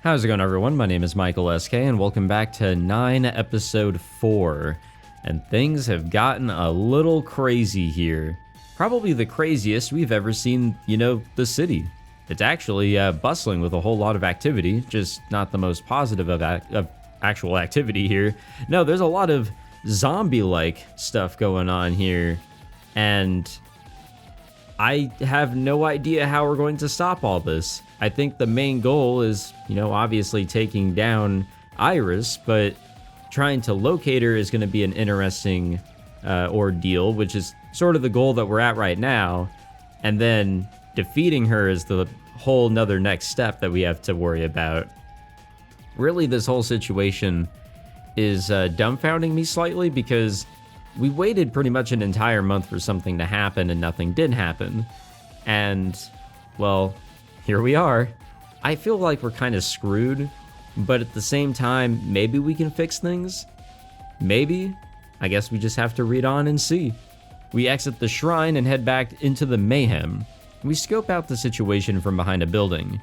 How's it going, everyone? My name is Michael SK, and welcome back to 9 episode 4. And things have gotten a little crazy here. Probably the craziest we've ever seen, the city. It's actually bustling with a whole lot of activity, just not the most positive of actual activity here. No, there's a lot of zombie-like stuff going on here, and I have no idea how we're going to stop all this. I think the main goal is, obviously taking down Iris, but trying to locate her is going to be an interesting ordeal, which is sort of the goal that we're at right now. And then defeating her is the whole nother next step that we have to worry about. Really, this whole situation is dumbfounding me slightly because we waited pretty much an entire month for something to happen and nothing did happen. And, well, here we are. I feel like we're kind of screwed, but at the same time, maybe we can fix things? Maybe? I guess we just have to read on and see. We exit the shrine and head back into the mayhem. We scope out the situation from behind a building.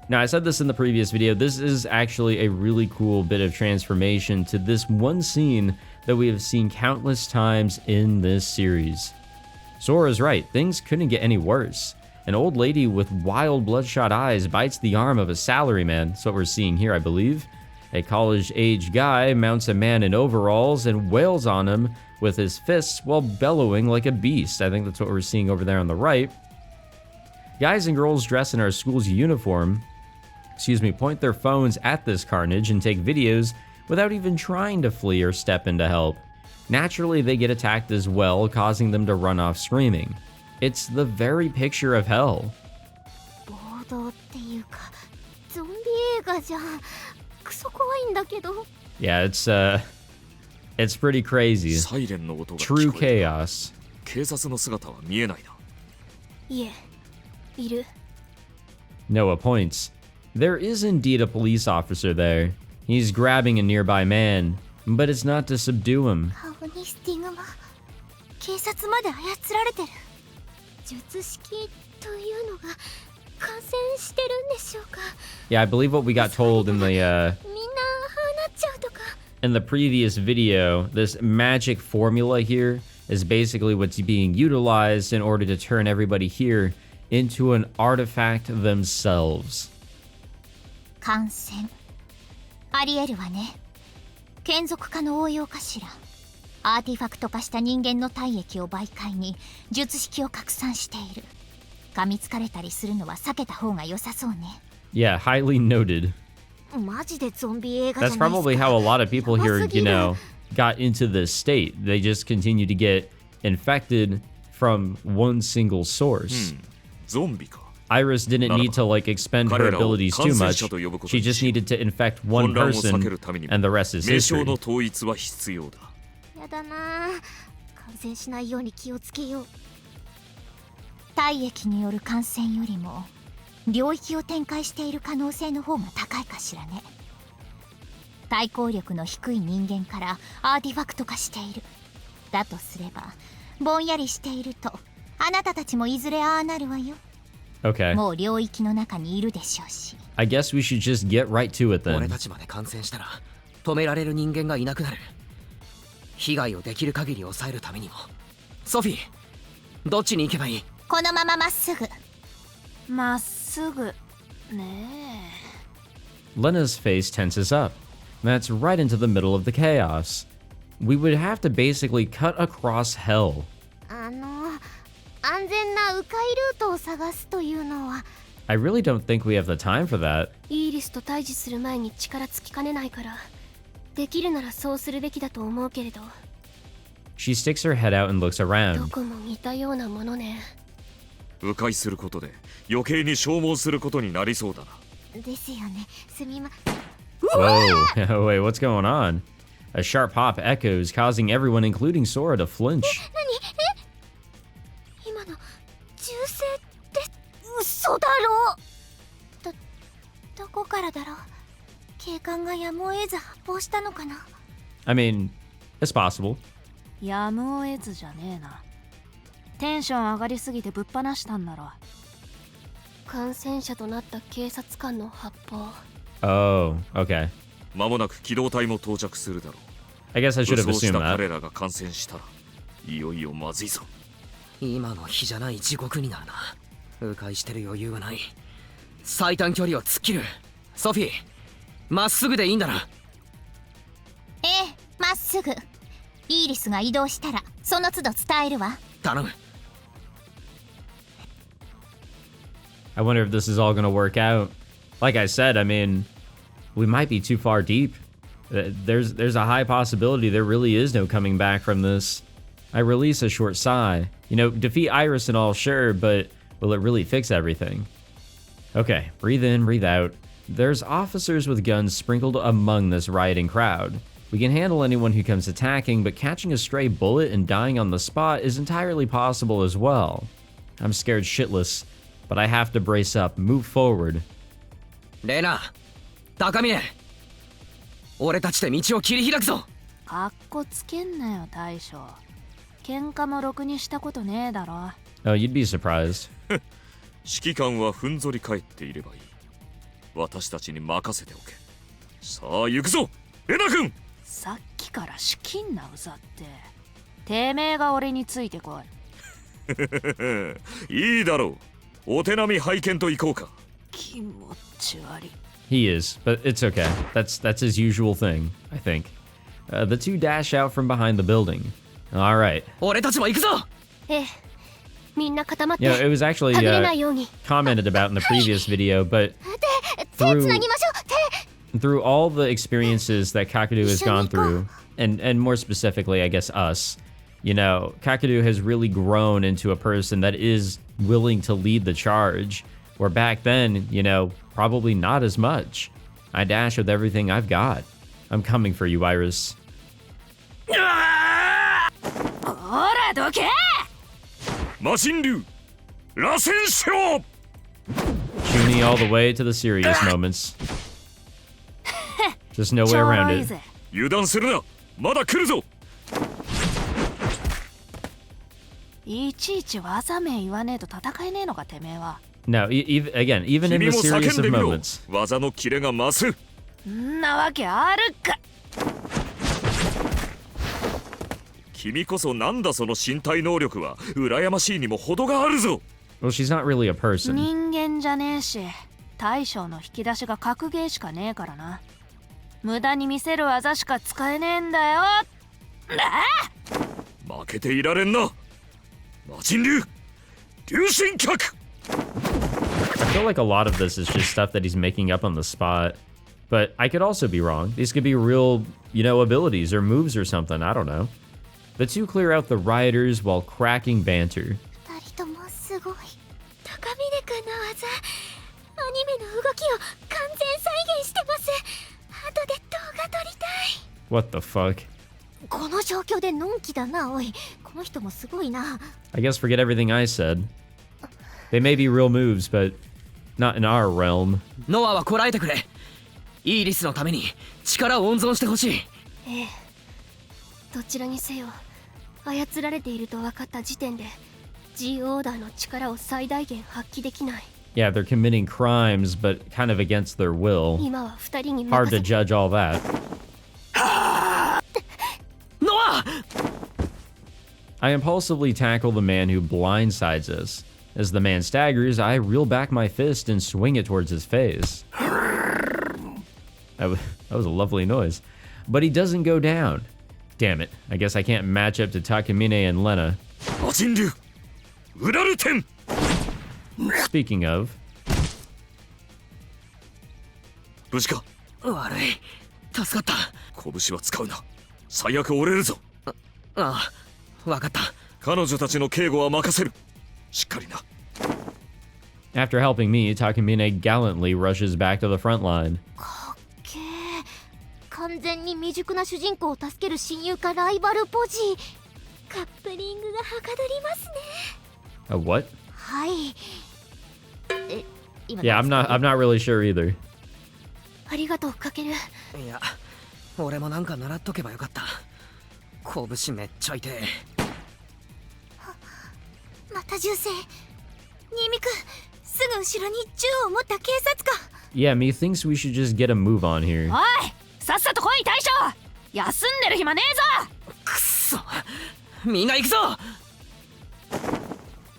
Now, I said this in the previous video, this is actually a really cool bit of transformation to this one scene that we have seen countless times in this series. Sora's right, things couldn't get any worse. An old lady with wild bloodshot eyes bites the arm of a salaryman. That's what we're seeing here, I believe. A college-age guy mounts a man in overalls and wails on him with his fists while bellowing like a beast. I think that's what we're seeing over there on the right. Guys and girls dressed in our school's uniform, point their phones at this carnage and take videos without even trying to flee or step in to help. Naturally, they get attacked as well, causing them to run off screaming. It's the very picture of hell. Yeah, it's pretty crazy. True chaos. Noah points. There is indeed a police officer there. He's grabbing a nearby man, but it's not to subdue him. Yeah, I believe what we got told in the previous video, this magic formula here is basically what's being utilized in order to turn everybody here into an artifact themselves. 感染ありえるわね。眷属化の応用かしら。アーティファクト化した人間の体液を媒介に術式を拡散している。噛みつかれたりするのは避けた方が良さそうね。Yeah, highly noted. マジでゾンビ映画じゃないですか。 That's probably how a lot of people here, got into this state. They just continue to get infected from one single source. ゾンビか。 Iris didn't need to expend her abilities too much. She just needed to infect one person, and the rest is history. やだな。感染しないように気をつけよう。体液による感染よりも領域を展開している可能性の方が高いかしらね。対抗力の低い人間からアーティファクト化している。だとすれば、ぼんやりしているとあなたたちもいずれああなるわよ。 Okay. もう領域の中にいるでしょうし。I guess we should just get right to it then. 俺たちまで感染したら止められる人間がいなくなる。被害をできる限り抑えるためにも。ソフィー、どっちに行けばいい？このまままっすぐ。まっすぐねえ。 Lena's face tenses up. That's right into the middle of the chaos. We would have to basically cut across hell. 安全な迂回ルートを探すというのは。 I really don't think we have the time for that. イーリスと対峙する前に力尽きかねないから、できるならそうするべきだと思うけれど。 She sticks her head out and looks ど around. こも似たようなものね。迂回することで余計に消耗することになりそうだな。ですよね。すみま。 Whoa, wait, what's going on? A sharp pop echoes, causing everyone, including Sora, to flinch. 今の銃声って嘘だろ。どこからだろう。警官がやむを得ず発砲したのかな。 I mean, it's possible. やむを得ずじゃねえな。テンション上がりすぎてぶっ放したんだろ。感染者となった警察官の発砲。 Oh, okay. 間もなく機動隊も到着するだろ I guess I う。 should have 武装し assumed た that. 彼らが感染したらいよいよまずいぞ。今の日じゃない地獄になるな。迂回してる余裕はない。最短距離を突っ切る。ソフィー、まっすぐでいいんだな。ええ、まっすぐ。イーリスが移動したらその都度伝えるわ。頼む。 I wonder if this is all gonna work out. Like I said, I mean, we might be too far deep. There's a high possibility there really is no coming back from this. I release a short sigh. You know, defeat Iris and all, sure, but will it really fix everything? Okay, breathe in, breathe out. There's officers with guns sprinkled among this rioting crowd. We can handle anyone who comes attacking, but catching a stray bullet and dying on the spot is entirely possible as well. I'm scared shitless, but I have to brace up, move forward. レナ、高峰、俺たちで道を切り開くぞ。かっこつけんなよ大将。喧嘩もろくにしたことねえだろ。Oh, you'd be surprised. 指揮官はふんぞり返っていればいい。私たちに任せておけ。さあ行くぞ、レナ君。さっきから仕切んなうざって。てめえが俺についてこい。いいだろう。お手並み拝見と行こうか。気持ち悪い。 He is, but it's okay. That's his usual thing, I think. The two dash out from behind the building. All right. 俺たちも行くぞ。ええ、みんな固まって You know, it was actually はぐれないように。 commented about in the previous video, but 手つなぎましょう。 through all the experiences that Kakeru has gone through, and more specifically, I guess us, you know, Kakeru has really grown into a person that is willing to lead the charge, where back then, you know, probably not as much. I dash with everything I've got. I'm coming for you, Iris. ほらどけ。魔神竜螺旋章。 Junie all the way to the serious moments. Just no ち way ょろ around い it. ぜ。油断するな、まだ来るぞ。いちいち技名言わねえと戦えねえのかてめえは。 No, again, even in 君 the も serious 叫ん of でみろ。 moments. 技のキレが増す。んなわけあるか。君こそなんだその身体能力は。羨ましいにも程があるぞ。 Well, she's not really a person. 人間じゃねえし、大将の引き出しが格ゲーしかねえからな。無駄に見せる技しか使えねえんだよ。負けていられんな。魔神竜流神脚。 I feel like a lot of this is just stuff that he's making up on the spot. But I could also be wrong. These could be real, you know, abilities or moves or something. I don't know. The two clear out the rioters while cracking banter. 二人ともすごい。高峰君の技、アニメの動きを完全再現してます。後で動画撮りたい。 What the fuck? この状況でのんきだな、おい。この人もすごいな。 I guess forget everything I said. They may be real moves, but not in our realm. ノアはこらえてくれ。イーリスのために力を温存してほしい。ええ、どちらにせよ操られていると分かった時点で G オーダーの力を最大限発揮できない。 Yeah, they're committing crimes, but kind of against their will. 今は二人に Hard 任 to せ judge all that. ノア I impulsively tackle the man who blindsides us. As the man staggers, I reel back my fist and swing it towards his face. That was a lovely noise. But he doesn't go down. Damn it. I guess I can't match up to Takamine and Lena. 魔神竜ウラルテン。 Speaking of, 無事か。悪い。助かった。拳は使うな。最悪折れるぞ。ああ、わかった。彼女たちの警護は任せる。しっかりな。 after helping me, Takamine gallantly rushes back to the front line. かっけー。完全に未熟な主人公を助ける親友かライバルポジ。カップリングがはかどりますね。 A what? はい。今 Yeah, I'm not really sure either. ありがとうかける。いや、俺もなんか習っとけばよかった。拳めっちゃ痛え。また銃声。新見くん、すぐ後ろに銃を持った警察官。 Yeah, methinks we should just get a move on here. おい、さっさと来い大将。休んでる暇ねえぞ。くっそ、みんな行くぞ。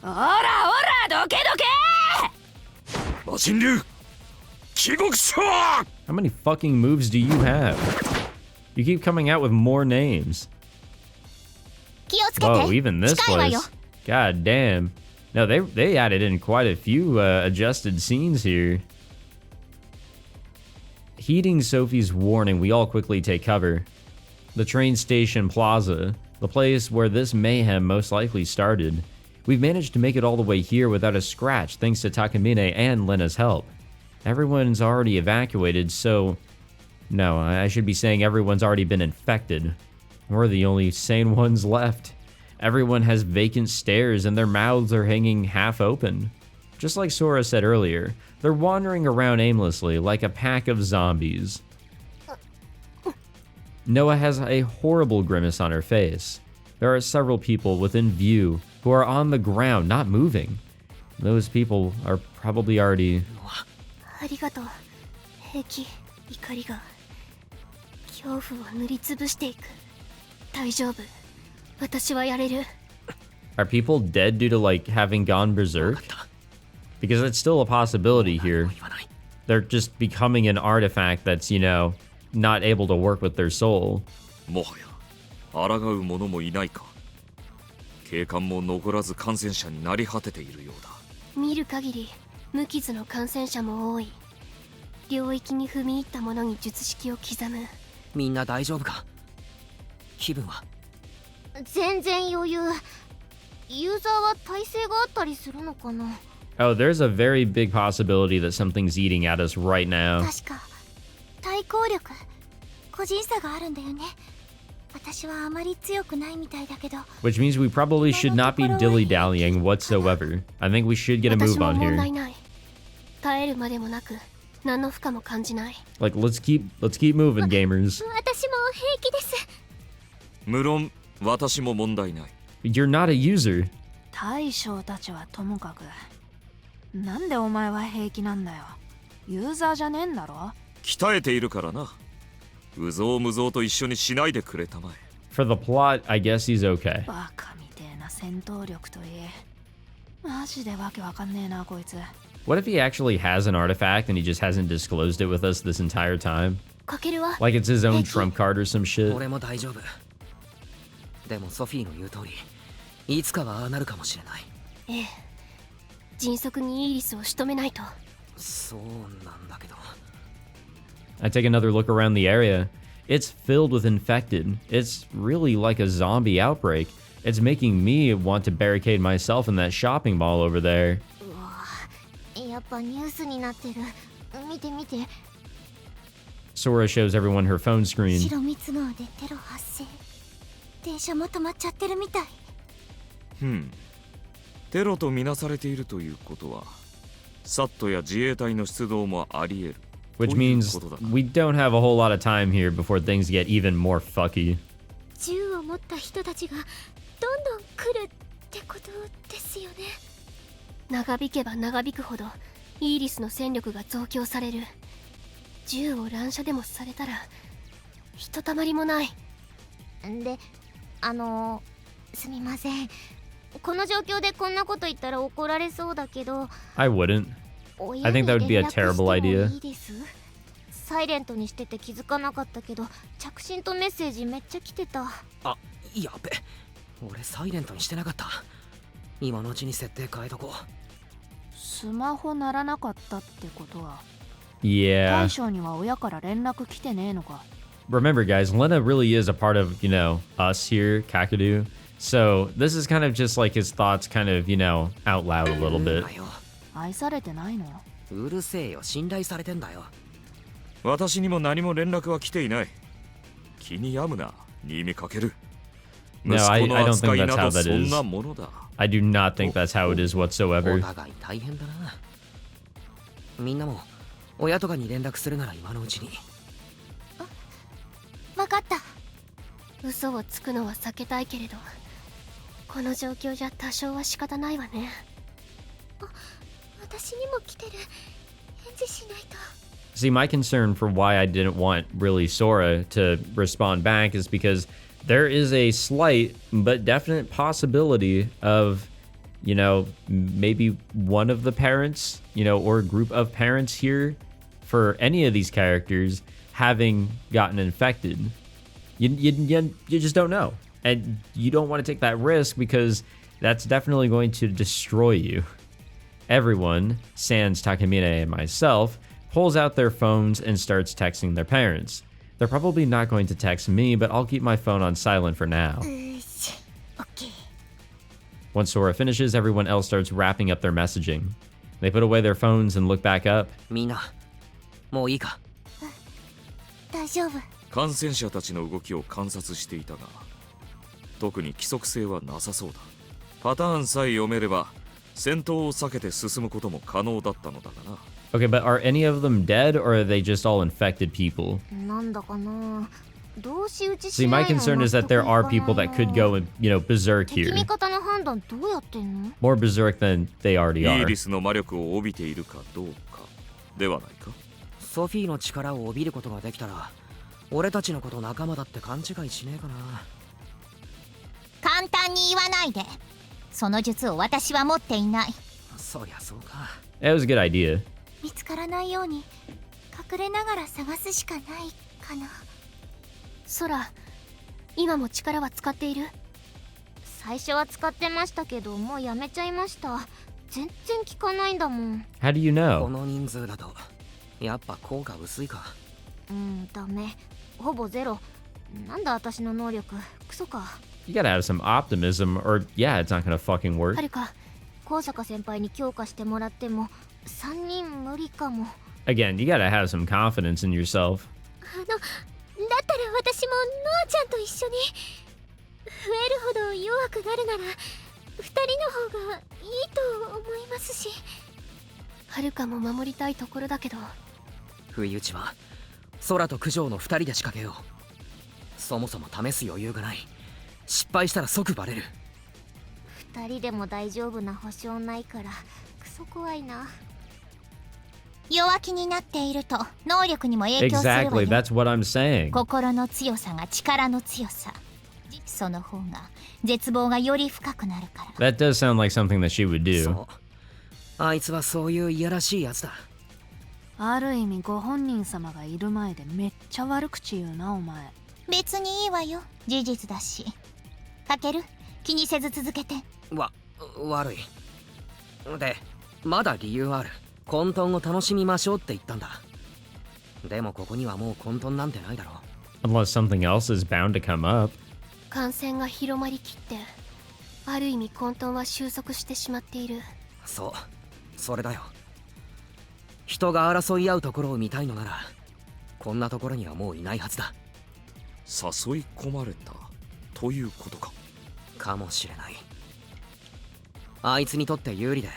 おらおら、どけどけ。魔人竜帰国者。 How many fucking moves do you have? You keep coming out with more names. 気をつけて。 Whoa, even this 近いわよ。 place. God damn. No, they added in quite a few adjusted scenes here. Heeding Sophie's warning, we all quickly take cover. The train station plaza, the place where this mayhem most likely started. We've managed to make it all the way here without a scratch thanks to Takamine and Lena's help. Everyone's already evacuated, so... No, I should be saying everyone's already been infected. We're the only sane ones left. Everyone has vacant stares and their mouths are hanging half open. Just like Sora said earlier, they're wandering around aimlessly like a pack of zombies. Noa has a horrible grimace on her face. There are several people within view who are on the ground, not moving. Those people are probably already... ありがとう。平気、怒りが恐怖を塗りつぶしていく。大丈夫、私はやれる。 Are people dead due to like having gone berserk? Because it's still a possibility here. They're just becoming an artifact that's, you know, not able to work with their soul. もはや抗う者もいないか。警官も残らず感染者になり果てているようだ。見る限り無傷の感染者も多い。領域に踏み入った者に術式を刻む。みんな大丈夫か。気分は。全然余裕。ユーザーは耐性があったりするのかな。 Oh, there's a very big possibility that something's eating at us right now. 確か対抗力、個人差があるんだよね。私はあまり強くないみたいだけど。 Which means we probably should not be dilly-dallying whatsoever. I think we should get a 私 move も on 問題 here. ない。耐えるまでもなく何の負荷も感じない。 Like, let's keep moving, gamers. 私も平気です。無論私も問題ない。 You're not a user. 大将たちはともかく、なんでお前は平気なんだよ。ユーザーじゃねえんだろ。鍛えているからな。うぞうむぞうと一緒にしないでくれたまえ。 For the plot, I guess he's okay. バカみてえな戦闘力といい。マジでわけわかんねえなこいつ。 What if he actually has an artifact and he just hasn't disclosed it with us this entire time? かけるは Like it's his own trump card or some shit? 俺も大丈夫。でもソフィーの言う通り、いつかはああなるかもしれない。ええ、迅速にイーリスを仕留めないと。そうなんだけど。I take another look around the area. It's filled with infected. It's really like a zombie outbreak. It's making me want to barricade myself in that shopping mall over there. やっぱニュースになってる。見て見て。 Sora shows everyone her phone screen. 白蜜川でテロ発生。電車も止まっちゃってるみたい。テロとみなされているということは、サットや自衛隊の出動もあり得る。 Which means we don't have a whole lot of time here before things get even more fucky. 銃を持った人たちがどんどん来るってことですよね。長引けば長引くほどイーリスの戦力が増強される。銃を乱射でもされたらひとたまりもない。で、すみません。この状況でこんなこと言ったら怒られそうだけど。I wouldn't. I think that would be a terrible idea. いいです。サイレントにしてて気づかなかったけど、着信とメッセージめっちゃ来てた。あ、やべ。俺サイレントにしてなかった。今のうちに設定変えとこう。スマホ鳴らなかったってことは、 Yeah. 大将には親から連絡来てねえのか。 Remember, guys, Lena really is a part of, you know, us here, Kakeru. So this is kind of just like his thoughts kind of, you know, out loud a little bit. 愛されてないの？うるせえよ、信頼されてんだよ。私にも何も連絡は来ていない。気に病むな、新見かける。 No, 息 I 子の don't 扱 think い that's な how ど that そんな is. ものだ。 I do not think that's how it is お whatsoever. 互い大変だな。みんなも親とかに連絡するなら今のうちに。わかった。嘘をつくのは避けたいけれど、この状況じゃ多少は仕方ないわね。私にも来てる。返事しないと。See, my concern for why I didn't want really Sora to respond back is because there is a slight but definite possibility of, you know, maybe one of the parents, you know, or a group of parents here for any of these characters having gotten infected. You just don't know. And you don't want to take that risk because that's definitely going to destroy you. Everyone, sans Takamine and myself, pulls out their phones and starts texting their parents. They're probably not going to text me, but I'll keep my phone on silent for now. OK. Once Sora finishes, everyone else starts wrapping up their messaging. They put away their phones and look back up. みんなもういいか。大丈夫。感染者たちの動きを観察していたが、特に規則性はなさそうだ。パターンさえ読めれば戦闘を避けて進むことも可能だったのだがな。Okay, but are any of them dead or are they just all infected people? なんだかな。同士打ち See, しな my いの concern is that there are people that could go, you know, berserk 敵 here. 味方の判断どうやってんの？ More berserk than they already イ are. ーリスの魔力を帯びているかどうかではないか。ソフィーの力を帯びることができたら俺たちのこと仲間だって勘違いしねえかな。簡単に言わないで。その術を私は持っていない。そりゃそうか。 That was a good idea. 見つからないように隠れながら探すしかないかな。空、今も力は使っている？最初は使ってましたけど、もうやめちゃいました。全然効かないんだもん。How do you こ know? の人数だとやっぱ効果薄いか。ダメ。ほぼゼロ。なんだ私の能力。クソか。You gotta have some optimism or, yeah, it's not gonna fucking work. はるか、高坂先輩に強化してもらっても3人無理かも。 Again, you gotta have some confidence in yourself. だったら私もノアちゃんと一緒に。増えるほど弱くなるなら2人の方がいいと思いますし。はるかも守りたいところだけど。不意打ちは空と九条の2人で仕掛けよう。そもそも試す余裕がない。失敗したら即バレる。2人でも大丈夫な保証ないからクソ怖いな。弱気になっていると能力にも影響するわよ。 Exactly, that's what I'm saying. 心の強さが力の強さ。その方が絶望がより深くなるから。 That does sound like something that she would そ do. う。あいつはそういういやらしいやつだ。ある意味ご本人様がいる前でめっちゃ悪口言うなお前。別にいいわよ。事実だし。かける？気にせず続けて。悪い。で、まだ理由ある。混沌を楽しみましょうって言ったんだ。でもここにはもう混沌なんてないだろう。 Unless something else is bound to come up. 感染が広まりきってある意味混沌は収束してしまっている。そう、それだよ。人が争い合うところを見たいのならこんなところにはもういないはずだ。誘い込まれたということか。かもしれない。あいつにとって有利で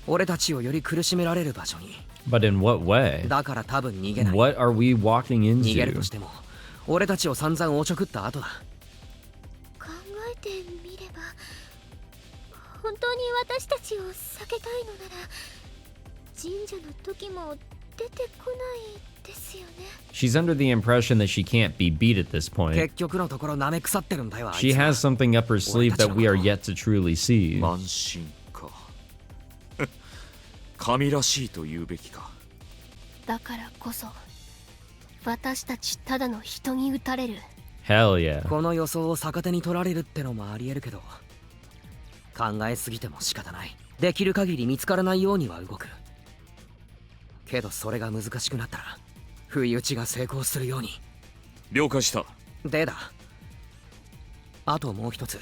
俺たちをより苦しめられる場所に。 But in what way? だから多分逃げない。 What are we walking 逃げると into? しても俺たちを散々おちょくった後だ。考えてみれば本当に私たちを避けたいのなら神社の時も出てこないですよね。 She's under the impression that she can't be beat at this point. 結局のところ舐め腐ってるんだよ。あい She つは has something up her sleeve that we are yet to truly see. 慢心か。神らしいと言うべきか。だからこそ私たちただの人に撃たれる。 Hell yeah. この予想を逆手に取られるってのもありえるけど考えすぎても仕方ない。できる限り見つからないようには動く。けどそれが難しくなったら不意打ちが成功するように。了解した。でだ、あともう一つ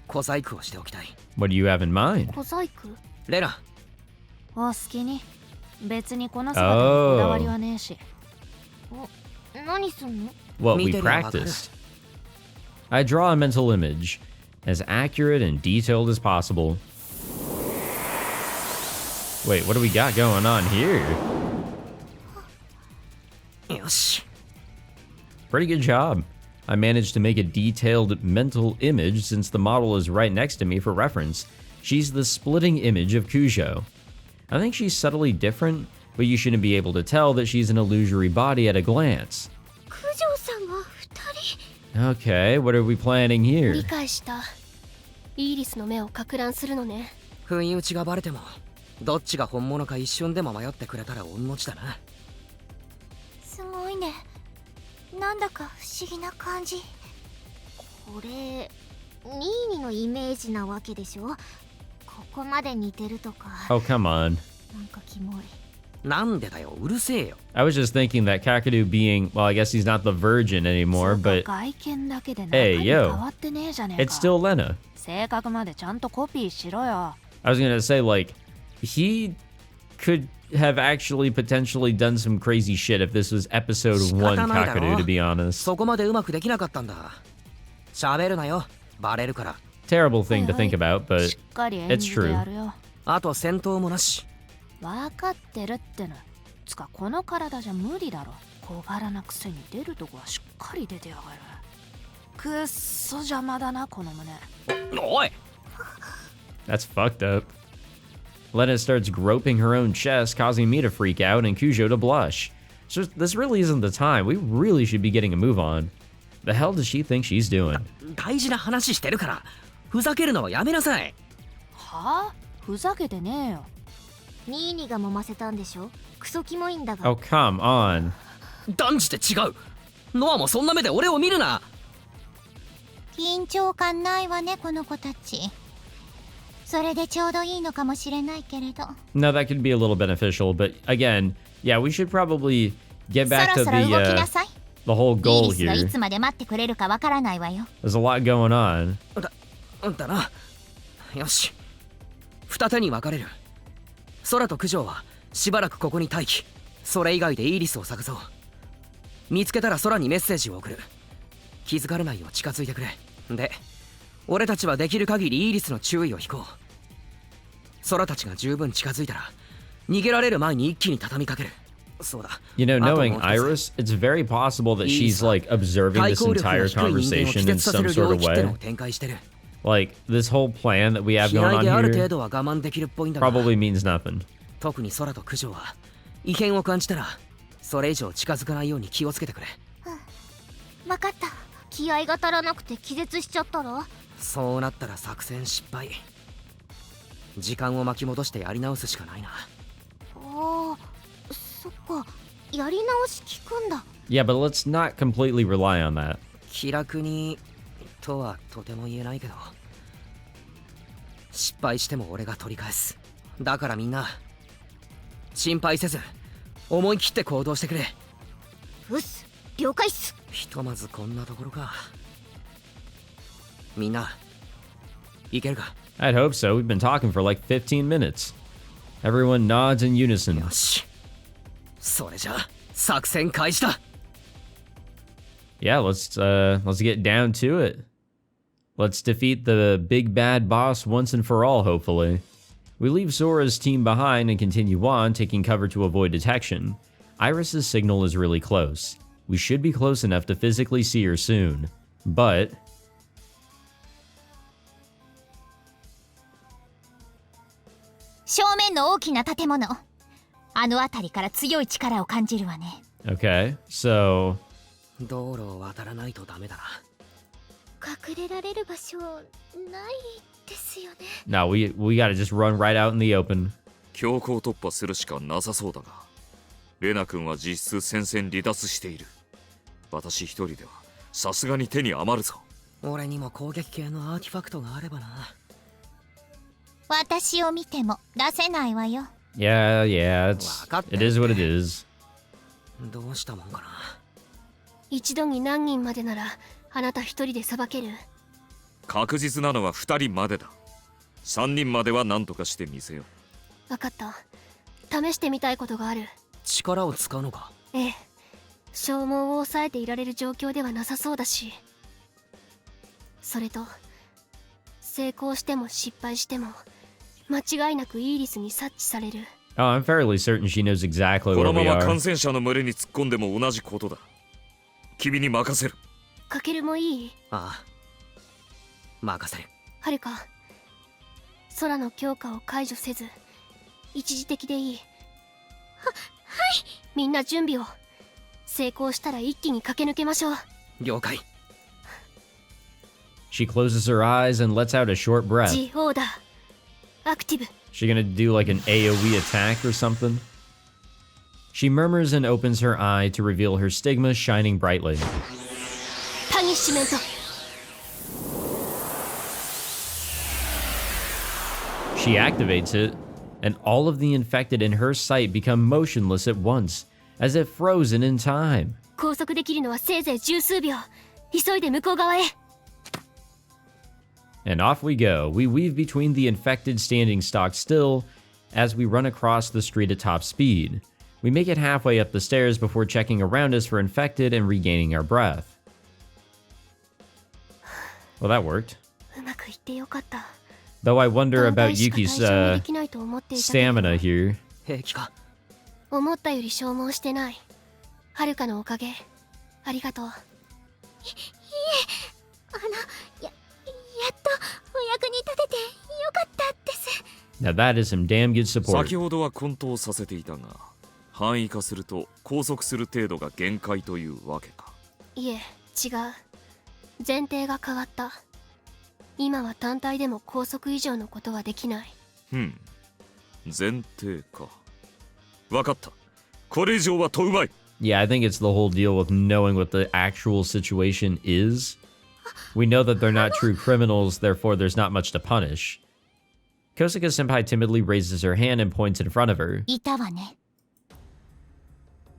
小細工をしておきたい。 What do you have in mind? 小細工？レラ、お好きに。別にこの姿にこだわりはねえし。何すんの？ What we 見てりゃわかる。 practiced. I draw a mental image, as accurate and detailed as possible. Wait, what do we got going on here? よし。 Pretty good job. I managed to make a detailed mental image since the model is right next to me for reference. She's the splitting image of Kujo. I think she's subtly different, but you shouldn't be able to tell that she's an illusory body at a glance. 九条さんが2人 Okay, what are we planning here? 理解した。イーリスの目を撹乱するのね。不意打ちがバレてもどっちが本物か一瞬でも迷ってくれたら御の字だな。すごいね。なんだか不思議な感じ。これニーニのイメージなわけでしょ。ここまで似てるとか。 Oh, come on. なんかキモい。なんでだよ、うるせえよ。I was just thinking that Kakeru being, well, I guess he's not the virgin anymore, but 外見だけで中 Hey, 身 yo. 変わってねえじゃねえ it's か。 still Lena. 性格までちゃんとコピーしろよ。I was gonna say, like, he could have actually potentially done some crazy shit if this was episode 1 Kakeru, to be honest. そこまでうまくできなかったんだ。喋るなよ、バレるから。Terrible thing to think about, し but っかり演じてやるよ。あと戦闘もなし。分かってるっての。つかこの体じゃ無理だろ。小柄なくせに出るとこはしっかり出てやがる。くっそ邪魔だなこの胸。おい that's fucked up. Lena starts groping her own chest, causing me to freak out and Kujo to blush. So this really isn't the time. We really should be getting a move on. The hell does she think she's doing? 大事な話してるからふざけるのはやめなさい。はあ？ふざけてねえよ。ニーニが揉ませたんでしょ。クソキモいんだが。 Oh, come on. 断じて違う。ノアもそんな目で俺を見るな。緊張感ないわね、この子たち。それでちょうどいいのかもしれないけれど。 No, that could be a little beneficial, but again, yeah, we should probably get そ back ろ to そろ動き the なさい。 the whole イ goal ーリスがい here. つまで待ってくれるかわからないわよ。 There's a lot going on. だな。よし。二手に分かれる。空と九条はしばらくここに待機。それ以外でイーリスを探そう。見つけたら空にメッセージを送る。気づかれないよう近づいてくれ。で、俺たちはできる限りイーリスの注意を引こう。空たちが十分近づいたら逃げられる前に一気に畳みかける。そうだ。 You know, あと knowing もう一つ Iris, it's very possible that she's like observing 対 this 抗力の entire 低い人間を conversation 気 in 絶させ some る sort 領 of 域ってのを way. 展開してる。 Like this whole plan that we have 気 going 合 on である here 程度は我慢できるっぽいんだが probably means nothing. 特に空と九条は異変を感じたらそれ以上近づかないように気をつけてくれ。わかった。気合が足らなくて気絶しちゃったら。そうなったら作戦失敗。時間を巻き戻してやり直すしかないな。ああ、そっか。やり直し効くんだ。 Yeah, but let's not completely rely on that. 気楽にとはとても言えないけど失敗しても俺が取り返す。だからみんな心配せず思い切って行動してくれ。うっす、了解っす。ひとまずこんなところか。みんないけるか。 I'd hope so. We've been talking for like 15 minutes. Everyone nods in unison. よし、それじゃ作戦開始だ。 Yeah, let's get down to it. Let's defeat the big bad boss once and for all, hopefully. We leave Sora's team behind and continue on, taking cover to avoid detection. Iris's signal is really close. We should be close enough to physically see her soon. But 正面の大きな建物。あの辺りから強い力を感じるわね。okay, so 道路を渡らないとダメだな。隠れられる場所ないですよね。 now we gotta just run right out in the open. 強行突破するしかなさそうだが、レナ君は実質戦線離脱している。私一人ではさすがに手に余るぞ。俺にも攻撃系のアーティファクトがあればな。私を見ても出せないわよ。Yeah, it is what it is. どうしたもんかな。一度に何人までならあなた一人でさばける？確実なのは2人までだ。3人までは何とかしてみせよう。わかった。試してみたいことがある。力を使うのか。ええ。消耗を抑えていられる状況ではなさそうだし。それと成功しても失敗しても間違いなくイーリスに察知される。Oh, I'm fairly certain she knows exactly こ where のま we ま are. 感染者の群れに突っ込んでも同じことだ。君に任せる。かけるもいい？ああ、任せる。はるか、空の強化を解除せず一時的でいい。はい。みんな準備を。成功したら一気に駆け抜けましょう。了解。She closes her eyes and lets out a short breath. G オーダーアクティブ。 She gonna do like an AoE attack or something? She murmurs and opens her eye to reveal her stigma shining brightly. パニッシュメント。 She activates it, and all of the infected in her sight become motionless at once, as if frozen in time. 拘束できるのはせいぜい十数秒。急いで向こう側へ。 And off we go. We weave between the infected standing stock still as we run across the street at top speed. We make it halfway up the stairs before checking around us for infected and regaining our breath. Well, that worked. うまくいってよかった。 Though I wonder 団 about 体しか Yuki's 対象にできないと思っていたけど stamina here. 平気か？思ったより消耗してない。はるかのおかげありがとう。やっとお役に立ててよかったです。 Now that is some damn good support. 先ほどは混沌させていたが、範囲化すると拘束する程度が限界というわけか。いえ、違う。前提が変わった。今は単体でも拘束以上のことはできない。前提か。わかった。これ以上は問うまい。 Yeah, I think it's the whole deal with knowing what the actual situation is. We know that they're not true criminals, therefore there's not much to punish. Kosuka-senpai timidly raises her hand and points in front of her. いたわね。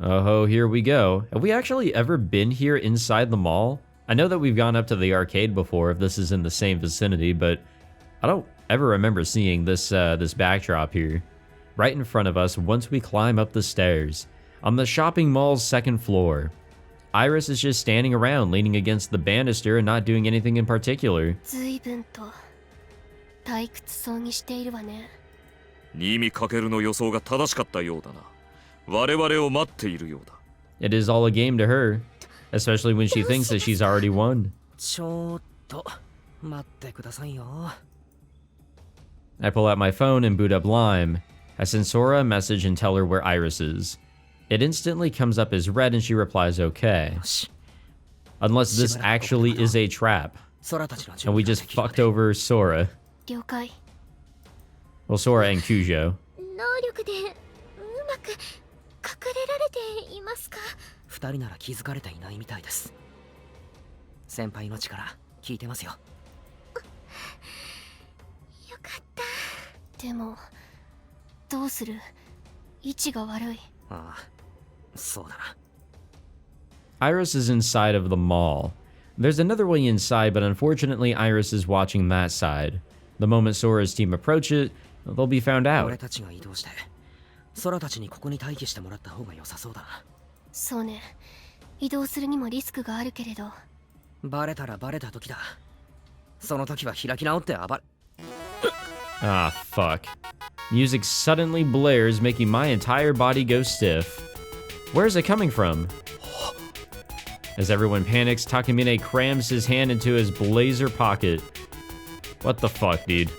Oh, here we go. Have we actually ever been here inside the mall? I know that we've gone up to the arcade before if this is in the same vicinity, but I don't ever remember seeing this this backdrop here. Right in front of us once we climb up the stairs. On the shopping mall's second floor. Iris is just standing around leaning against the banister and not doing anything in particular. 随分と退屈そうにしているわね。新見かけるの予想が正しかったようだな。我々を待っているようだ。It is all a game to her, especially when she thinks that she's already won. ちょっと待ってくださいよ。I pull out my phone and boot up Lime. I send Sora a message and tell her where Iris is. It instantly comes up as red and she replies okay. よし。 Unless this actually is a trap 空たちの準 and we 備が just できるま fucked で over Sora. 了解。 Well, Sora and Kujo. 能力でうまく隠れられていますか？二人なら気づかれていないみたいです。先輩の力聞いてますよ。よかった。でもどうする？位置が悪い。ああ、そうだな。 Iris is inside of the mall. There's another way inside, but unfortunately Iris is watching that side. The moment Sora's team approach it, they'll be found 俺 out. たちが移動して空たちにここに待機してもらった方が良さそうだな。そうね。移動するにもリスクがあるけれど。バレたらバレた時だ。その時は開き直って暴れ。 Ah, fuck. Music suddenly blares, making my entire body go stiff. Where's it coming from? As everyone panics, Takamine crams his hand into his blazer pocket. What the fuck, dude?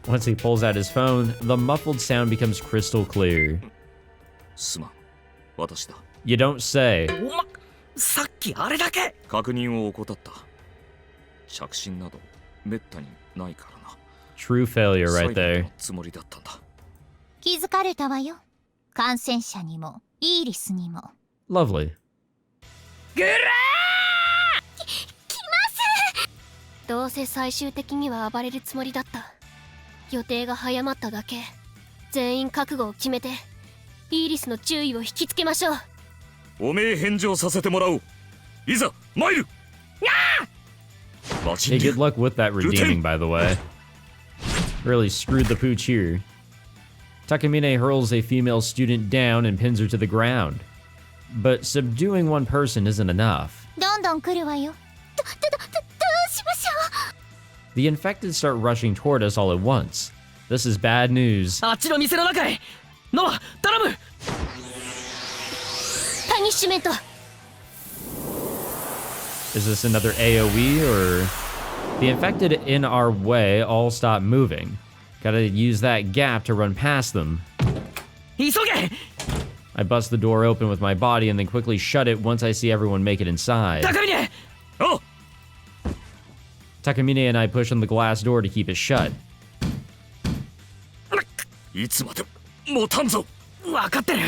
Once he pulls out his phone, the muffled sound becomes crystal clear. すまん。私だ。 You don't say. さっきあれだけ。確認を怠った。着信などめったにないからな。 True failure right 最後 there. のつもりだったんだ。気づかれたわよ。感染者にもイーリスにも。 Lovely. どうせ最終的には暴れるつもりだった。予定が早まっただけ。全員覚悟を決めてイーリスの注意を引きつけましょう。おめえ返事をさせてもらおう。いざ参る。待ち Hey, に good luck with that redeeming, by the way. Really screwed the pooch here. Takamine hurls a female student down and pins her to the ground. But subduing one person isn't enough. どんどん来るわよ。どうしましょう。 The infected start rushing toward us all at once. This is bad news. あっちの店の中へ。ノア、頼む。パニッシュメント。Is this another AoE or... The infected in our way all stop moving. Gotta use that gap to run past them. 急げ I bust the door open with my body and then quickly shut it once I see everyone make it inside. 高峰 おう Takamine and I push on the glass door to keep it shut. いつまでも持たんぞ。分かってる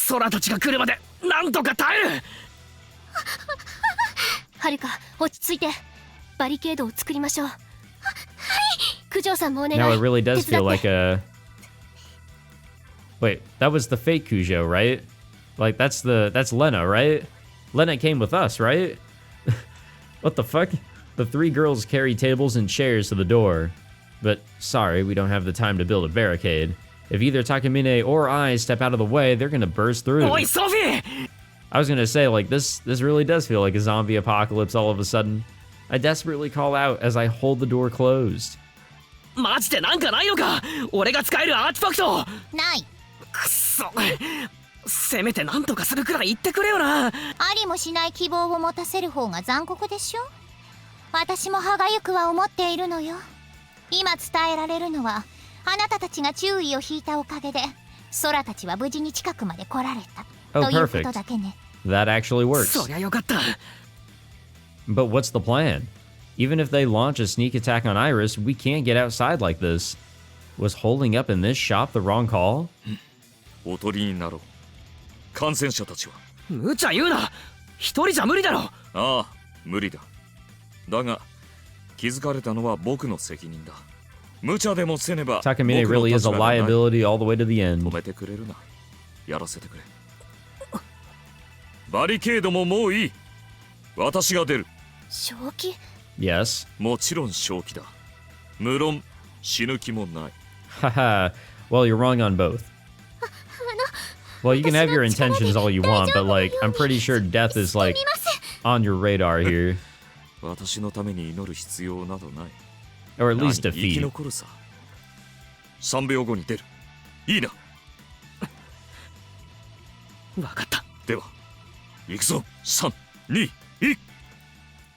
空たちが来るまでなんとか耐えるはるか落ち着いてバリケードを作りましょう。はい九条さんもお願い。 Now it really does 手伝 feel って like a... Wait, that was the fake Cujo, right? Like, that's Lena, right? Lena came with us, right? What the fuck? The three girls carry tables and chairs to the door. But, sorry, we don't have the time to build a barricade. If either Takamine or I step out of the way, they're gonna burst through. おいソフィー I was gonna say, like, this really does feel like a zombie apocalypse all of a sudden. I desperately call out as I hold the door closed. マジでなんかないのか俺が使えるアーティファクトないくっそせめてなんとかするくらい言ってくれよなありもしない希望を持たせる方が残酷でしょ。私も歯がゆくは思っているのよ。今伝えられるのはあなたたちが注意を引いたおかげで空たちは無事に近くまで来られた、 Oh, というこ perfect. とだけね。 That actually works. そりゃよかった But what's the plan? Even if they launch a sneak attack on Iris, we can't get outside like this. Was holding up in this shop the wrong call? おとりになろう。感染者たちは。無茶言うな一人じゃ無理だろああ、無理だ。だが、気づかれたのは僕の責任だ。無茶でもせねば、 Takamine 僕の really is 立 a 場がない。 liability all the way to the end. 止めてくれるな。やらせてくれ。バリケードももういい。私が出る。正気 Yes. もちろん正気だ。無論、死ぬ気もない。 Haha. Well, you're wrong on both. Well, you can have your intentions all you want, but like, I'm pretty sure death is like on your radar here. 私のために祈る必要などない。 Or at least 何生き defeat. 残るさ。3秒後に出る。いいな。分かった では、行くぞ。3、2、1。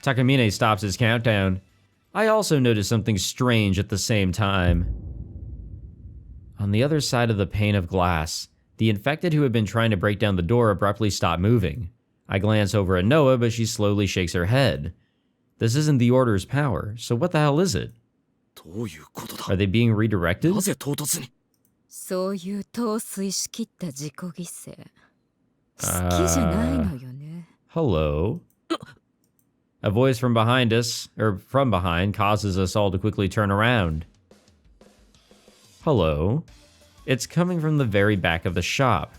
Takamine stops his countdown. I also noticed something strange at the same time. On the other side of the pane of glass, the infected who had been trying to break down the door abruptly stopped moving. I glance over at Noa, but she slowly shakes her head. This isn't the Order's power, so what the hell is it? どういうことだ。 Are they being redirected? なぜ唐突に。そういう陶酔しきった自己犠牲好きじゃないのよね。 Hello? A voice from behind us, or from behind, causes us all to quickly turn around. Hello? It's coming from the very back of the shop.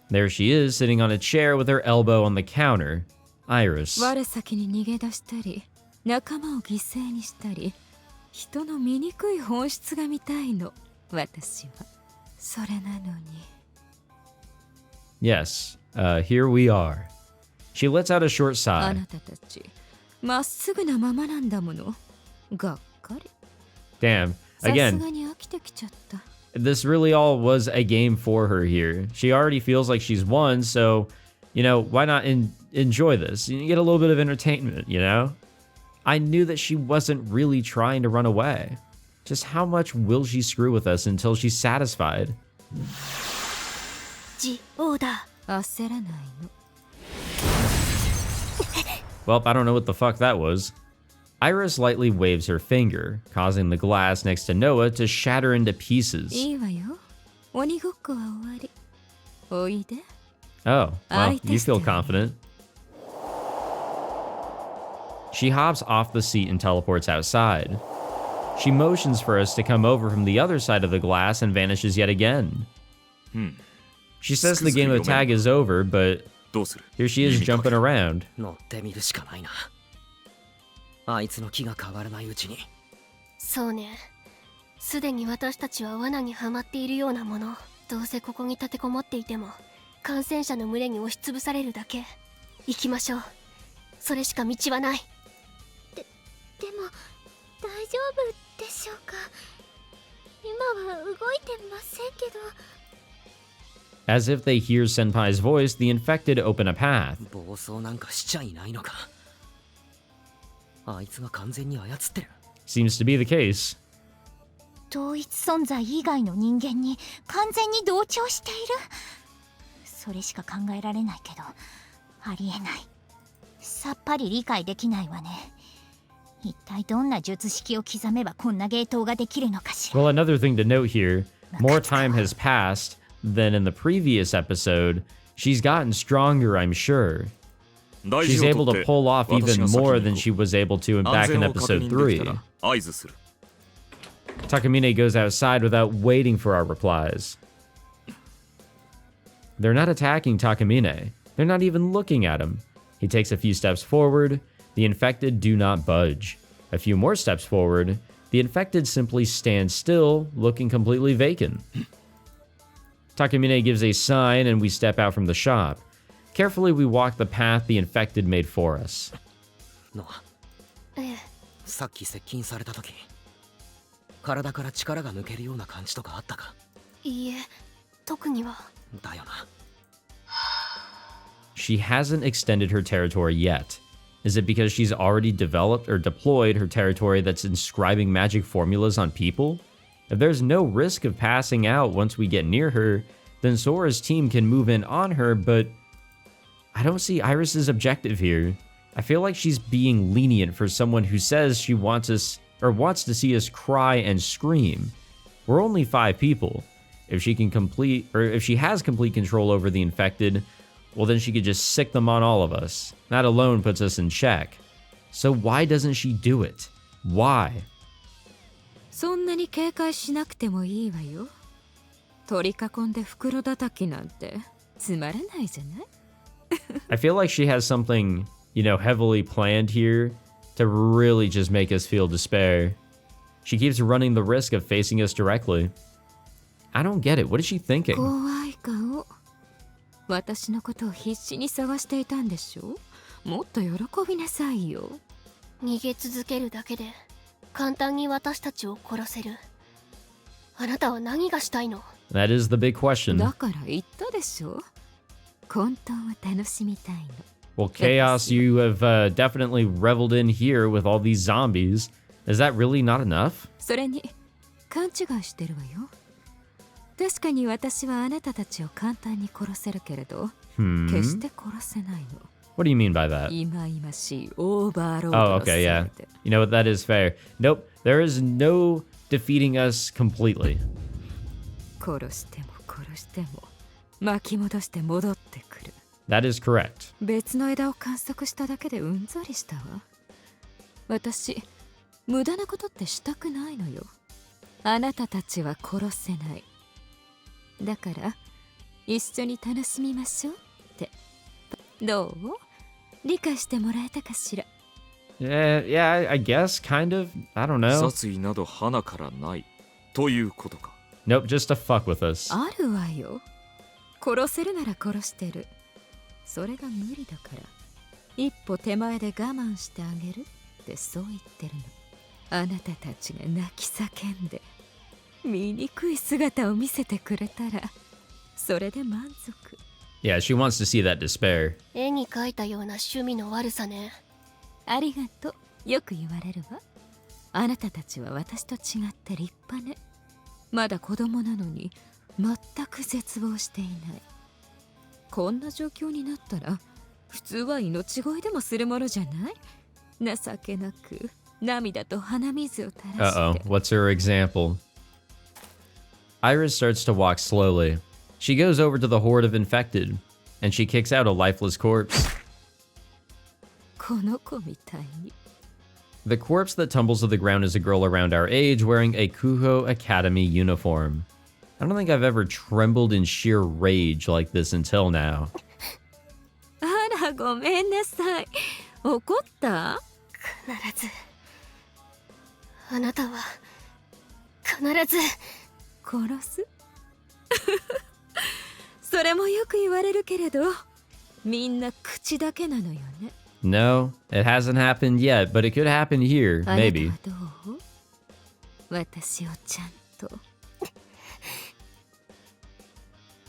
There she is, sitting on a chair with her elbow on the counter. Iris. 我先に逃げ出したり仲間を犠牲にしたり人の醜い本質が見たいの私はそれなのに Yes, here we are. She lets out a short あ sigh. なたたちまっすぐなままなんだものがっかり Damn. さす Again, がに飽きてきちゃった this really all was a game for her here. She already feels like she's won, so, you know, why not enjoy this? You get a little bit of entertainment, you know? I knew that she wasn't really trying to run away. Just how much will she screw with us until she's satisfied? ジオーダー。焦らないの Well, I don't know what the fuck that was. Iris lightly waves her finger, causing the glass next to Noah to shatter into pieces. いいわよ鬼ごっこは終わりおいで Oh, well, I you feel tested. confident. She hops off the seat and teleports outside. She motions for us to come over from the other side of the glass and vanishes yet again. She says the game of tag is over, but どうする。 here she is 耳かけ jumping around. 乗ってみるしかないなあいつの気が変わらないうちにそうね。すでに私たちは罠にはまっているようなもの。どうせここに立てこもっていても感染者の群れに押しつぶされるだけ。行きましょう。それしか道はない。でも大丈夫でしょうか。今は動いてませんけど。 As if they hear Senpai's voice, the infected open a path. 暴走なんかしちゃいないのかあいつが完全に操ってる。 Seems to be the case. 同一存在以外の人間に完全に同調している。それしか考えられないけど、ありえない。さっぱり理解できないわね。一体どんな術式を刻めばこんな芸当ができるのかしら。 Well, another thing to note here, more time has passed than in the previous episode. She's gotten stronger, I'm sure. 大 She's 事を able 取 to って pull off 私 even が先 more に than 行 she こう。 was able to 安 back 全 in を確 episode 認できた 3. ら合図する。 Takamine goes outside without waiting for our replies. They're not attacking Takamine. They're not even looking at him. He takes a few steps forward. The infected do not budge. A few more steps forward. The infected simply stand still, looking completely vacant. Takamine gives a sign and we step out from the shop. Carefully, we walk the path the infected made for us. ノア、ええ、さっき接近された時、体から力が抜けるような感じとかあったか？いいえ、特には。だよな。 She hasn't extended her territory yet. Is it because she's already developed or deployed her territory that's inscribing magic formulas on people? If there's no risk of passing out once we get near her, then Sora's team can move in on her, but I don't see Iris's objective here. I feel like she's being lenient for someone who says she wants us or wants to see us cry and scream. We're only 5 people. If she has complete control over the infected, well then she could just sick them on all of us. That alone puts us in check. So why doesn't she do it? Why? そんなに警戒しなくてもいいわよ。取り囲んで袋叩きなんてつまらないじゃない？ I feel like she has something, heavily planned here to really just make us feel despair. She keeps running the risk of facing us directly. I don't get it. What is she thinking? 怖い顔。私のことを必死に探していたんでしょ？もっと喜びなさいよ。逃げ続けるだけで簡単に私たちを殺せる。あなたは何がしたいの？ That is the big question. だから言ったでしょ？混沌を楽しみたいの。Well, Chaos, you have definitely reveled in here with all these zombies. Is that really not enough? それに勘違いしてるわよ。確かに私はあなたたちを簡単に殺せるけれど、決して殺せないの。What do you mean by that? 忌々しいオーバーロー Oh, ドの okay, せい yeah. で。You know what? That is fair. Nope, there is no defeating us completely. 殺しても殺しても巻き戻して戻ってくる。That is correct. 別の枝を観測しただけでうんざりしたわ。私、無駄なことってしたくないのよ。あなたたちは殺せない。だから一緒に楽しみましょうって。どう？理解してもらえたかしら？ Yeah, I guess, kind of. I don't know. 殺意など花からないということか。 Nope, just to fuck with us. あるわよ。殺せるなら殺してる。それが無理だから一歩手前で我慢してあげるってそう言ってるの。あなたたちが泣き叫んで醜い姿を見せてくれたらそれで満足。 Yeah, she wants to see that despair. 絵に描いたような趣味の悪さね。ありがとう。よく言われるわ。あなたたちは私と違って立派ね。まだ子供なのに全く絶望していない。こんな状況になったら普通は命乞いでもするものじゃない？情けなく涙と鼻水を垂らして。 Uh-oh, what's her example? Iris starts to walk slowly. She goes over to the horde of infected, and she kicks out a lifeless corpse. この子みたいに。 The corpse that tumbles to the ground is a girl around our age wearing a Kuho Academy uniform. I don't think I've ever trembled in sheer rage like this until now. あらごめんなさい。怒った？必ずあなたは必ず殺す？それもよく言われるけれどみんな口だけなのよね。 No, it hasn't happened yet, but it could happen here, あなた maybe. はどう？私をちゃんと。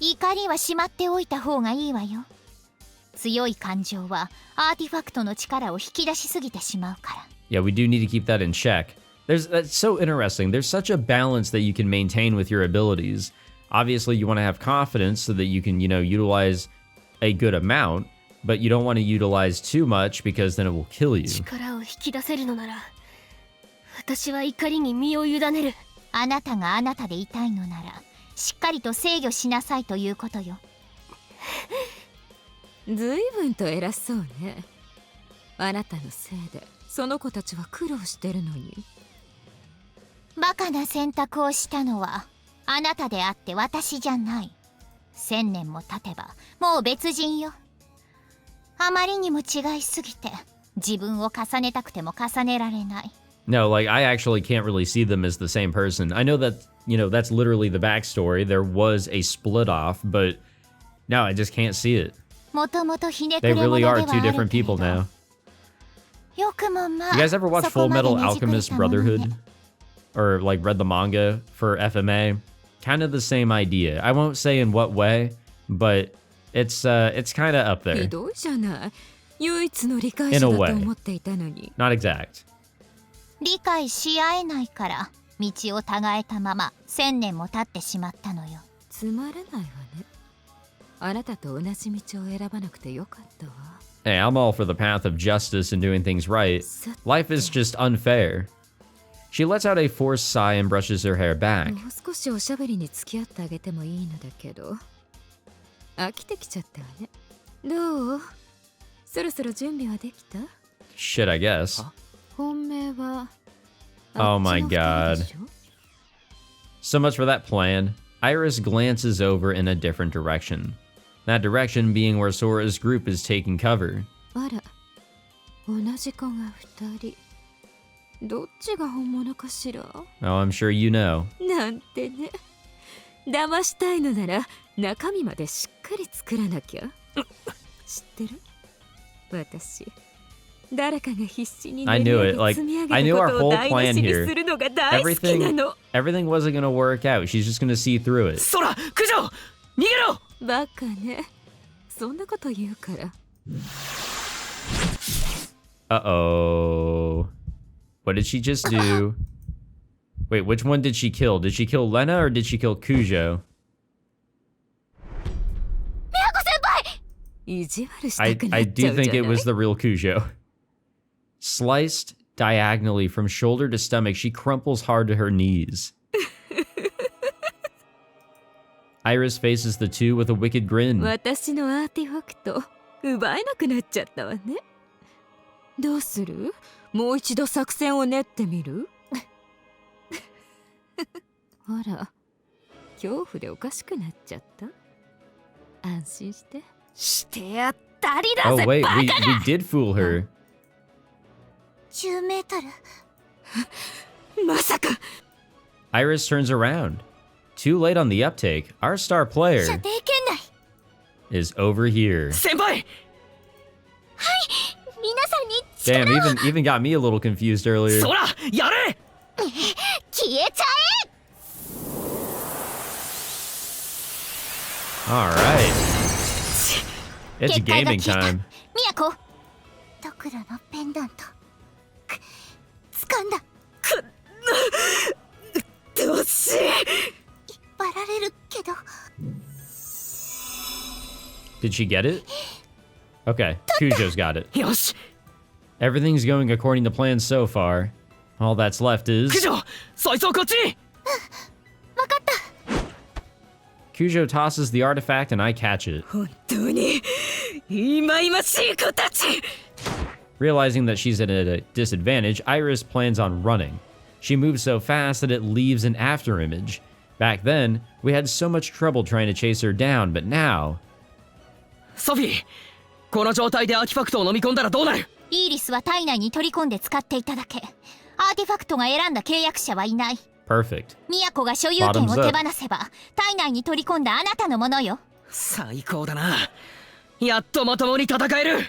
怒りはしまっておいた方がいいわよ。強い感情はアーティファクトの力を引き出しすぎてしまうから。Yeah, we do need to keep that in check. That's so interesting. There's such a balance that you can maintain with your abilities. Obviously, you want to have confidence so that you can, utilize a good amount, but you don't want to utilize too much because then it will kill you. 力を引き出せるのなら私は怒りに身を委ねる。あなたがあなたでいたいのならしっかりと制御しなさいということよ。ずいぶんと偉そうね。あなたのせいでその子たちは苦労してるのに。バカな選択をしたのはあなたであって私じゃない。1000年も経てばもう別人よ。あまりにも違いすぎて自分を重ねたくても重ねられない。No, like, I actually can't really see them as the same person. I know that, that's literally the backstory. There was a split off, but no, I just can't see it. もともとひねくれ They 者で really はあ are る two け different れ people ど now. よくもまあ You guys ever watch そこ Full まで Metal ねじくれ Alchemist たものね Brotherhood? Or, like, read the manga for FMA? Kind of the same idea. I won't say in what way, but it's kind of up ひ there. どいじゃない。唯一の理解者だと思っていたのに。Not exact. 理解し合えないから道を違えたまま1000年も経ってしまったのよ。つまらないわね。あなたと同じ道を選ばなくてよかったわ。Hey, I'm all for the path of justice and doing things right. Life is just unfair. She lets out a forced sigh and brushes her hair back. もう少しおしゃべりに付き合ってあげてもいいのだけど。飽きてきちゃったわね。どう？そろそろ準備はできた？ Shit, I guess. 本命は Oh あっ my ちの二人 god. でしょ？ So much for that plan. Iris glances over in a different direction. That direction being where Sora's group is taking cover. あら、同じ子が二人。どっちが本物かしら？ Oh, I'm sure you know. なんてね。騙したいのなら中身までしっかり作らなきゃ。知ってる？私、誰かが必死に I 練り knew 上 it. げ Like, 積み上 I げ knew た our ことを whole 台無 plan しに here. するのが大好きなの。Everything wasn't gonna work out. She's just gonna see through it. そら九条逃げろ。バカね。そんなこと言うから。Uh-oh. What did she just do? Wait, which one did she kill? Did she kill Lena or did she kill Kujo? 意地悪した I くなっちゃ do うじ think ゃ it ない was the real Kujo. Sliced diagonally from shoulder to stomach, she crumples hard to her knees. Iris faces the two with a wicked grin. 私のアーティファクト奪えなくなっちゃったわね。どうする？もう一度作戦を練ってみる？ほら、恐怖でおかしくなっちゃった。安心して。してやったりだ Oh ぜ、 wait, バカ we だ。 did fool her. 10メートル。まさか。 Iris turns around. Too late on the uptake. Our star player 射程圏内。 is over here. 先輩。皆さんに Damn, even got me a little confused earlier. そらやれ。消えちゃ All right. It's 結界が gaming 消えた。 time. ミヤコ。ドクロのペンダント。掴んだ。どうし。引っ張られるけど。 Did she get it? Okay, Kujo's got it. よし。 Everything's going according to plan so far. All that's left 九 is 条そいつをこっちに。わかった。 Kujo tosses the artifact and I catch it. 本当にいまいましい子たち。 Realizing that she's at a disadvantage, Iris plans on running. She moves so fast that it leaves an afterimage. Back then, we had so much trouble trying to chase her down, but now... ソフィー、この状態でアーティファクトを飲み込んだらどうなる？イーリスは体内に取り込んで使っていただけ。アーティファクトが選んだ契約者はいない。 Perfect. ミヤコが所有権を手放せば体内に取り込んだあなたのものよ。最高だな。やっとまともに戦える。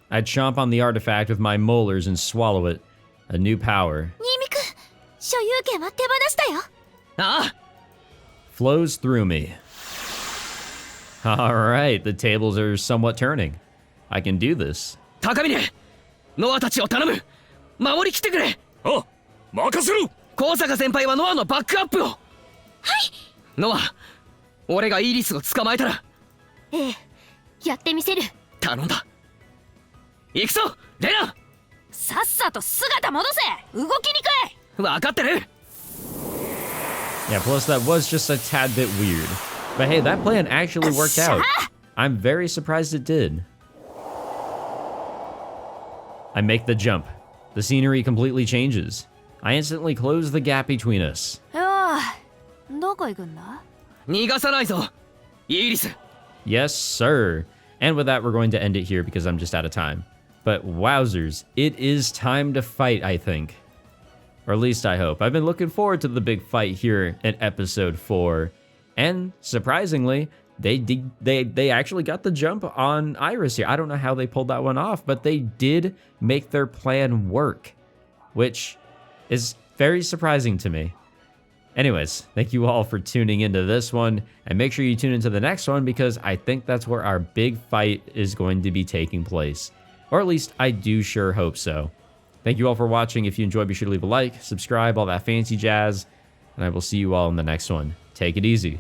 I chomp on the artifact with my molars and swallow it. A new power. ニーミク、所有権は手放したよ。ああ。 Flows through me. Alright, the tables are somewhat turning. I can do this. 高峰、ノアたちを頼む。守りきってくれ。あ、任せろ。高坂先輩はノアのバックアップを。はい。ノア、俺がイーリスを捕まえたら。ええ、やってみせる。頼んだ。行くぞレナ。さっさと姿戻せ。動きにくい。分かってる。 Yeah, plus that was just a tad bit weird. But hey, that plan actually worked out. I'm very surprised it did. I make the jump. The scenery completely changes. I instantly close the gap between us. よー、どこ行くんだ？逃がさないぞイーリス。 Yes, sir. And with that, we're going to end it here because I'm just out of time. But wowzers, it is time to fight, I think. Or at least I hope. I've been looking forward to the big fight here in episode 4. And surprisingly, they actually got the jump on Iris here. I don't know how they pulled that one off, but they did make their plan work, which is very surprising to me. Anyways, thank you all for tuning into this one, and make sure you tune into the next one because I think that's where our big fight is going to be taking place. Or at least I do sure hope so. Thank you all for watching. If you enjoyed, be sure to leave a like, subscribe, all that fancy jazz, and I will see you all in the next one. Take it easy.